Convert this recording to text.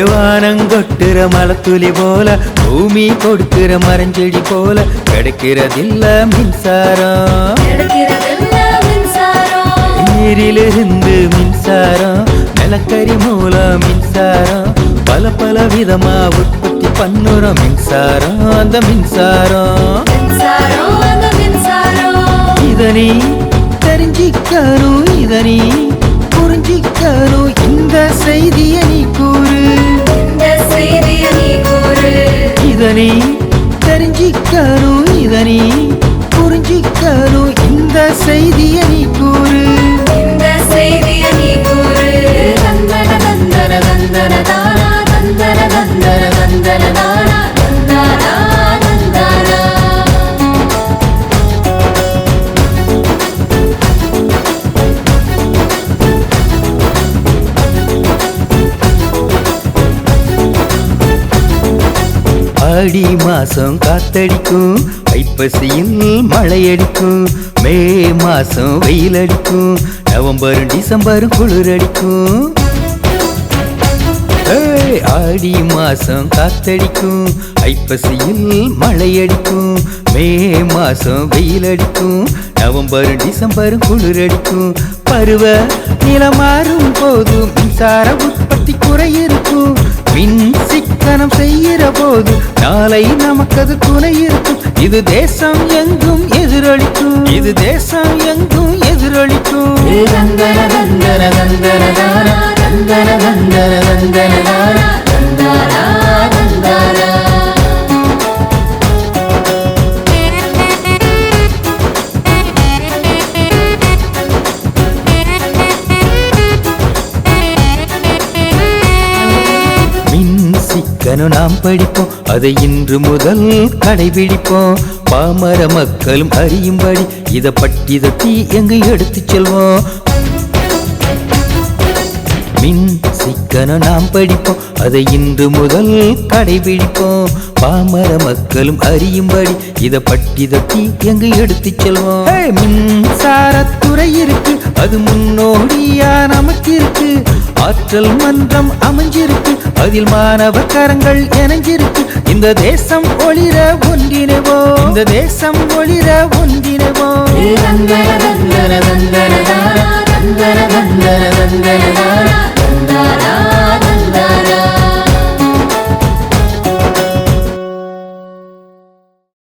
வானங்கொட்டுற மலத்துளி போல பூமி கொடுக்கிற மரஞ்செடி போல கிடைக்கிறதில்ல மின்சாரம். நீரிலிருந்து மின்சாரம், நிலக்கரி மூலம் மின்சாரம், பல பல விதமா உற்பத்தி பண்ணுற மின்சாரம். அந்த மின்சாரம் இதனி தெரிஞ்சிக்கணும், இதனி புரிஞ்சிக்கணும். இந்த செய்தியை நீ கூறு, இதனி தெரிஞ்சிக்கணும், இதனி புரிஞ்சிக்கணும். இந்த செய்தியை நீ கூறு. தந்தன தந்தன தந்தன தானா, தந்தன தந்தன தந்தன தானா, தந்தானா தந்தானா. ஆடி மாசம் காத்தடிக்கும், ஐப்பசியில் மழையடிக்கும், மே மாசம் வெயில் அடிக்கும், நவம்பரும் டிசம்பரும் குளிரடிக்கும். ஆடி மாசம் காத்தடிக்கும், ஐப்பசியில் மழையடிக்கும், மே மாசம் வெயில் அடிக்கும், நவம்பரும் டிசம்பரும் குளிரடிக்கும். பருவ நிலம் மாறும் போது மின்சார உற்பத்தி குறையிருக்கும். மின் சிக்கனம் செய்கிற போது நாளை நமக்கது துணை இருக்கும். இது தேசம் எங்கும் எதிரொலிக்கும், இது தேசம் எங்கும் எதிரொலிக்கும். தந்தன தந்தன தந்தன தானா, தந்தன தந்தன தந்தன தானா, தந்தானா தந்தானா. சிக்கனம் நாம் படிப்போம், அதை இன்று முதல் கடைபிடிப்போம். பாமர மக்களும் அறியும்படி இதை பட்டி தட்டி எங்கு எடுத்து செல்வோம். மின் சிக்கனம் நாம் படிப்போம், அதை இன்று முதல் கடைபிடிப்போம். பாமர மக்களும் அறியும்படி இதை பட்டி தட்டி எங்கு எடுத்து செல்வோம். மின்சாரத்துறை இருக்கு, அது முன்னோடியா நமக்கு இருக்கு. ஆற்றல் மன்றம் அமைஞ்சிருக்கு, அதில் மாணவ கரங்கள் இணைஞ்சிருக்கு. இந்த தேசம் ஒளிர ஒன்றிணைவோம், இந்த தேசம் ஒளிர ஒன்றிணைவோம்.